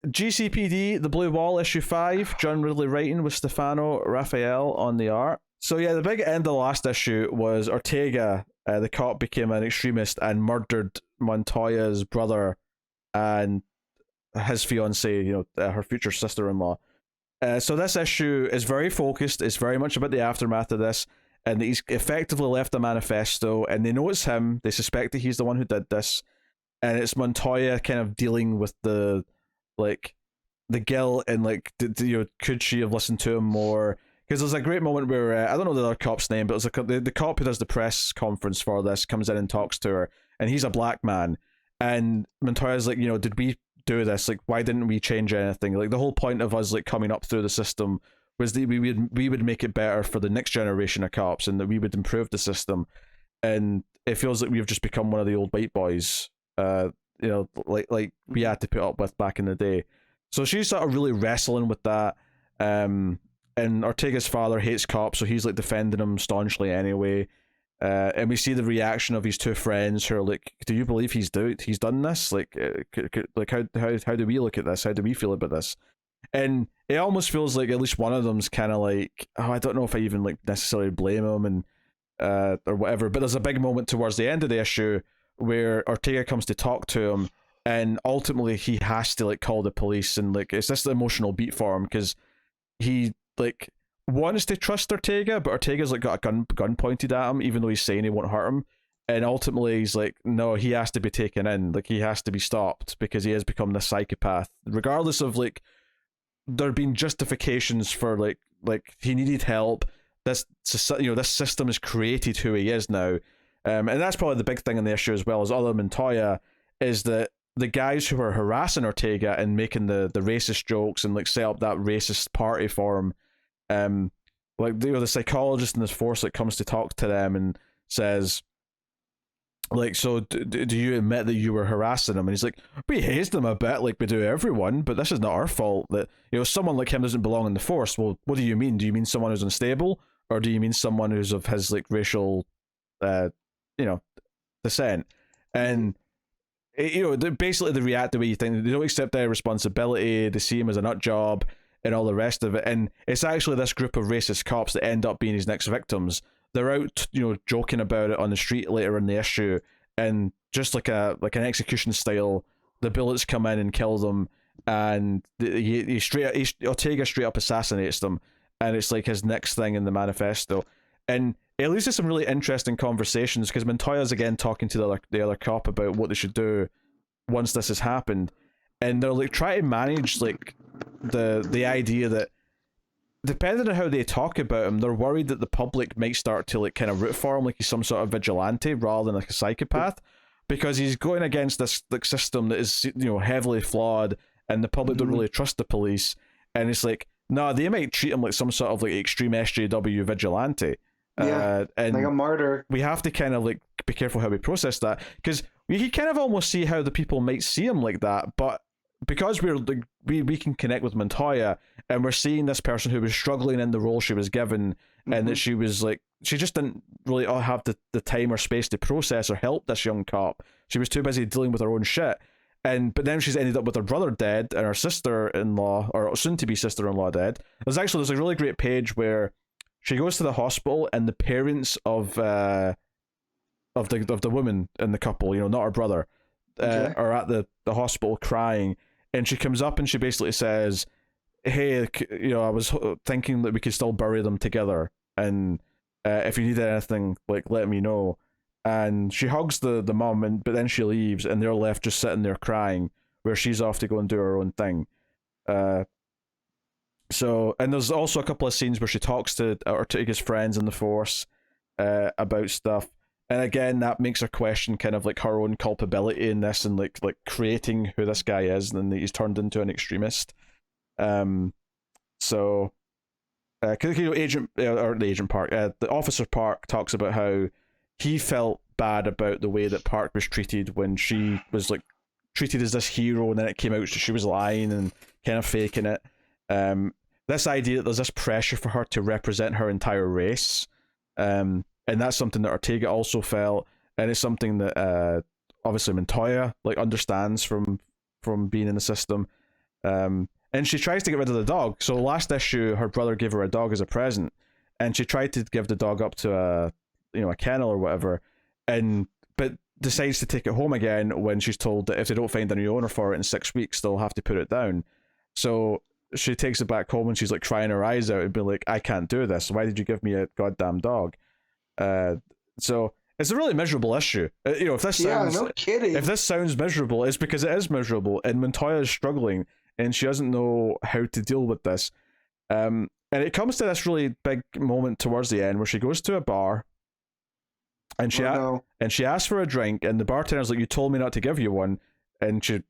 GCPD, The Blue Wall, issue 5, John Ridley writing with Stefano Raphael on the art. So yeah, the big end of the last issue was Ortega, the cop, became an extremist and murdered Montoya's brother and his fiancée, her future sister-in-law. So this issue is very focused. It's very much about the aftermath of this, and he's effectively left a manifesto, and they know it's him. They suspect that he's the one who did this, and it's Montoya kind of dealing with the guilt and could she have listened to him more? Because there's a great moment where I don't know the other cop's name, but it's the cop who does the press conference for this comes in and talks to her, and he's a black man, and Montoya's like, did we do this? Like, why didn't we change anything? Like, the whole point of us coming up through the system was that we would make it better for the next generation of cops, and that we would improve the system. And it feels like we've just become one of the old white boys, like we had to put up with back in the day. So she's sort of really wrestling with that. And Ortega's father hates cops, so he's defending him staunchly anyway. And we see the reaction of his two friends who are like, "Do you believe he's done this? Like how do we look at this? How do we feel about this?" And it almost feels like at least one of them's kind of like, "Oh, I don't know if I even necessarily blame him," and or whatever. But there's a big moment towards the end of the issue where Ortega comes to talk to him, and ultimately he has to call the police, and it's this emotional beat for him because he wants to trust Ortega, but Ortega's got a gun pointed at him, even though he's saying he won't hurt him. And ultimately he's like, no, he has to be taken in, he has to be stopped because he has become this psychopath, regardless of there being justifications for he needed help. This system has created who he is now. And that's probably the big thing in the issue, as well as other Montoya, is that the guys who are harassing Ortega and making the racist jokes and set up that racist party for him, the psychologist in this force comes to talk to them and says, so do you admit that you were harassing him? And he's like, we hazed him a bit like we do everyone, but this is not our fault. That someone like him doesn't belong in the force. Well, what do you mean? Do you mean someone who's unstable, or do you mean someone who's of his racial descent? And basically they react the way you think. They don't accept their responsibility. They see him as a nut job and all the rest of it. And it's actually this group of racist cops that end up being his next victims. They're out, joking about it on the street later in the issue, and just like an execution style, the bullets come in and kill them, and Ortega straight up assassinates them, and it's his next thing in the manifesto. And it leads to some really interesting conversations because Montoya's again talking to the other cop about what they should do once this has happened, and they're trying to manage the idea that depending on how they talk about him, they're worried that the public might start to kind of root for him he's some sort of vigilante rather than a psychopath, because he's going against this system that is heavily flawed, and the public don't really trust the police. And it's no, they might treat him like some sort of extreme SJW vigilante. Yeah, and like a martyr. We have to kind of be careful how we process that, because we can kind of almost see how the people might see him like that, but because we can connect with Montoya, and we're seeing this person who was struggling in the role she was given, and that she was she just didn't really have the time or space to process or help this young cop. She was too busy dealing with her own shit. But then she's ended up with her brother dead and her sister-in-law, or soon-to-be sister-in-law, dead. There's a really great page where she goes to the hospital, and the parents of the woman in the couple, not her brother, are at the hospital crying, and she comes up and she basically says, "Hey, I was thinking that we could still bury them together, and if you need anything, let me know." And she hugs the mum, but then she leaves, and they're left just sitting there crying, where she's off to go and do her own thing. So, and there's also a couple of scenes where she talks to Ortega's friends in the force about stuff. And again, that makes her question kind of her own culpability in this, and creating who this guy is, and that he's turned into an extremist. So, the Officer Park talks about how he felt bad about the way that Park was treated when she was treated as this hero, and then it came out she was lying and kind of faking it. This idea that there's this pressure for her to represent her entire race, and that's something that Ortega also felt, and it's something that obviously Montoya understands from being in the system. And she tries to get rid of the dog. So last issue, her brother gave her a dog as a present, and she tried to give the dog up to a kennel or whatever, but decides to take it home again when she's told that if they don't find a new owner for it in 6 weeks, they'll have to put it down. So she takes it back home and she's like crying her eyes out and be like, I can't do this. Why did you give me a goddamn dog? So it's a really miserable issue. If this sounds, no kidding. If this sounds miserable, it's because it is miserable, and Montoya is struggling, and she doesn't know how to deal with this. And it comes to this really big moment towards the end where she goes to a bar, and she asks for a drink, and the bartender's like, "You told me not to give you one," and she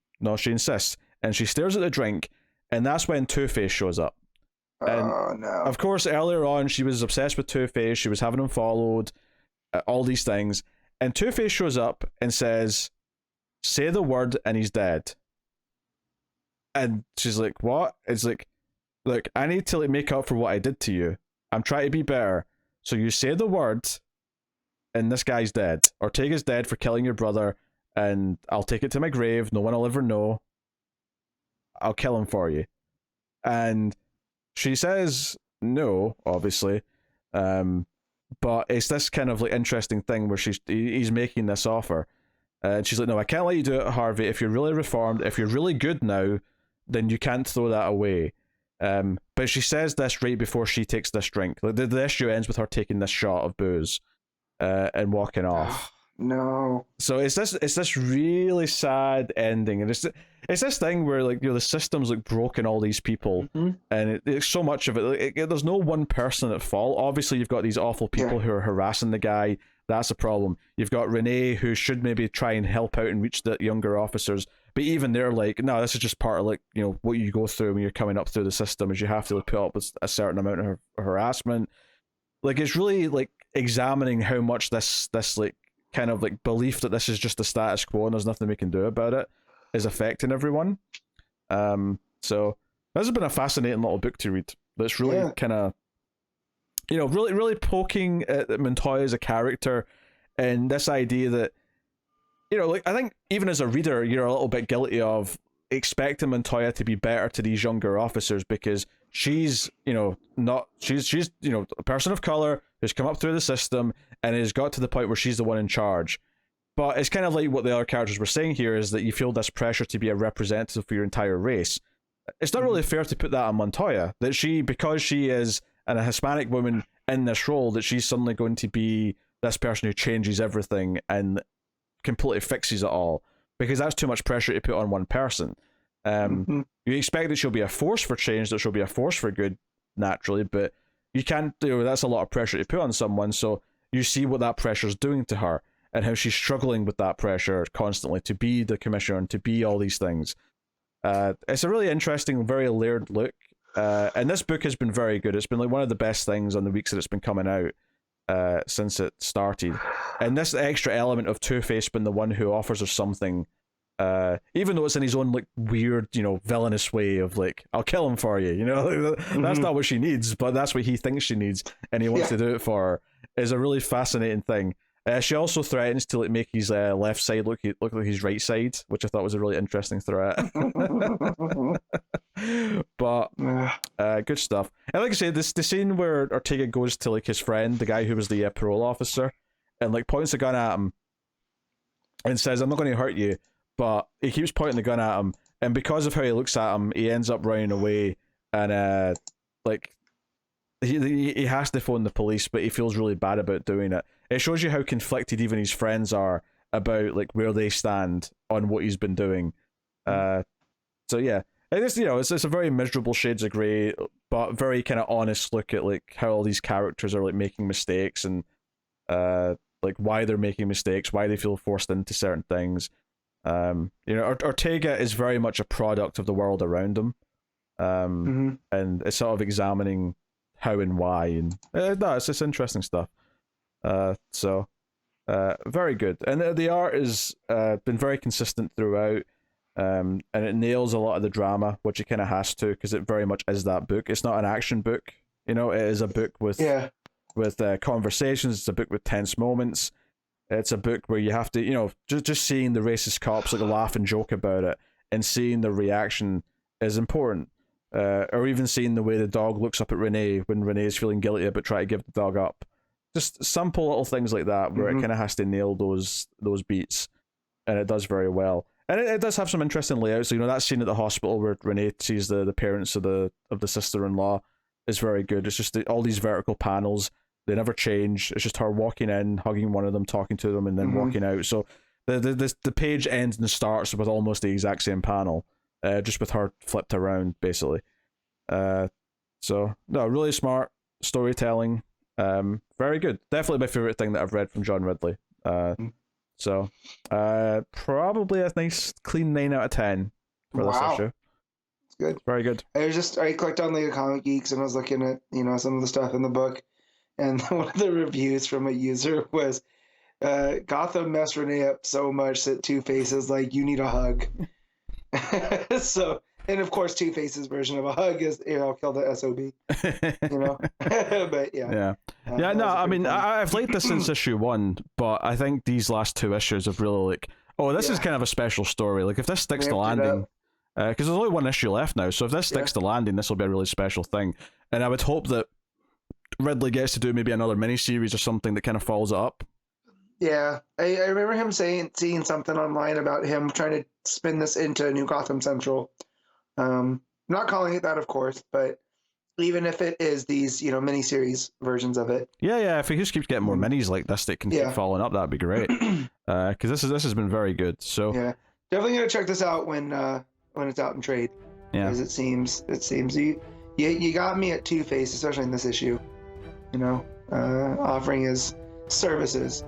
insists, and she stares at the drink, and that's when Two-Face shows up. And no. Of course, earlier on, she was obsessed with Two-Face. She was having him followed, all these things. And Two-Face shows up and says, "Say the word and he's dead." And she's like, "What?" It's like, "Look, I need to make up for what I did to you. I'm trying to be better. So you say the word and this guy's dead. Ortega's dead for killing your brother, and I'll take it to my grave. No one will ever know. I'll kill him for you." And she says no, obviously, but it's this kind of interesting thing where he's making this offer, and she's like, "No, I can't let you do it, Harvey. If you're really reformed, if you're really good now, then you can't throw that away." But she says this right before she takes this drink. The issue ends with her taking this shot of booze, and walking off. No. So it's this really sad ending, and it's this thing where the system's broken all these people, and it's so much of it. There's no one person at fault. Obviously, you've got these awful people who are harassing the guy. That's a problem. You've got Renee, who should maybe try and help out and reach the younger officers, but even they're like, no, this is just part of what you go through when you're coming up through the system, is you have to put up with a certain amount of harassment. It's really examining how much this kind of belief that this is just the status quo and there's nothing we can do about it is affecting everyone. So this has been a fascinating little book to read. That's really kind of, really, really poking at Montoya as a character, and this idea that, I think even as a reader, you're a little bit guilty of expecting Montoya to be better to these younger officers because she's a person of color who's come up through the system and has got to the point where she's the one in charge. But it's kind of like what the other characters were saying here, is that you feel this pressure to be a representative for your entire race. It's not really fair to put that on Montoya, that because she is a Hispanic woman in this role, that she's suddenly going to be this person who changes everything and completely fixes it all, because that's too much pressure to put on one person. You expect that she'll be a force for change, that she'll be a force for good naturally, but you can't do that's a lot of pressure to put on someone. So you see what that pressure is doing to her and how she's struggling with that pressure constantly to be the commissioner and to be all these things. It's a really interesting, very layered look, and this book has been very good. It's been one of the best things on the weeks that it's been coming out since it started, and this extra element of Two-Face being the one who offers her something, even though it's in his own weird villainous way of I'll kill him for you, that's not what she needs, but that's what he thinks she needs and he wants to do it for her, is a really fascinating thing. She also threatens to make his left side look like his right side, which I thought was a really interesting threat. But good stuff. And like I said, the scene where Ortega goes to his friend, the guy who was the parole officer, and points a gun at him and says, "I'm not going to hurt you," but he keeps pointing the gun at him, and because of how he looks at him, he ends up running away, and he has to phone the police, but he feels really bad about doing it. It shows you how conflicted even his friends are about where they stand on what he's been doing. So yeah, it is, it's a very miserable shades of grey, but very kind of honest look at how all these characters are making mistakes, and why they're making mistakes, why they feel forced into certain things. Ortega is very much a product of the world around him, and it's sort of examining how and why, and it's interesting stuff. So very good, and the art has been very consistent throughout, and it nails a lot of the drama, which it kind of has to, because it very much is that book. It's not an action book, it is a book with conversations. It's a book with tense moments. It's a book where you have to, just seeing the racist cops laugh and joke about it, and seeing the reaction is important. Or even seeing the way the dog looks up at Renee when Renee's feeling guilty about trying to give the dog up. Just simple little things like that where it kind of has to nail those beats, and it does very well. And it does have some interesting layouts. So, that scene at the hospital where Renee sees the parents of the sister-in-law is very good. It's just all these vertical panels. They never change. It's just her walking in, hugging one of them, talking to them, and then walking out. So the page ends and starts with almost the exact same panel, just with her flipped around, basically. So, no, really smart storytelling. Very good. Definitely my favorite thing that I've read from John Ridley. So, probably a nice clean 9 out of 10 for this issue. It's good. Very good. I clicked on the Comic Geeks and I was looking at, some of the stuff in the book, and one of the reviews from a user was, Gotham messed Renee up so much that Two-Face is like, you need a hug. So, and of course, Two-Face's version of a hug is, I'll kill the SOB. But yeah. No, I mean, I've liked this since issue 1, but I think these last 2 issues have really this is kind of a special story. Like, if this sticks to landing, because there's only 1 issue left now, so if this sticks to landing, this will be a really special thing. And I would hope that Ridley gets to do maybe another miniseries or something that kind of follows it up. Yeah, I remember him seeing something online about him trying to spin this into New Gotham Central. Not calling it that, of course, but even if it is these, miniseries versions of it. Yeah. If he just keeps getting more minis like this that can keep following up, that'd be great. Because this has been very good. So yeah, definitely gonna check this out when it's out in trade. Yeah, because it seems you got me at Two-Face, especially in this issue. Offering his services.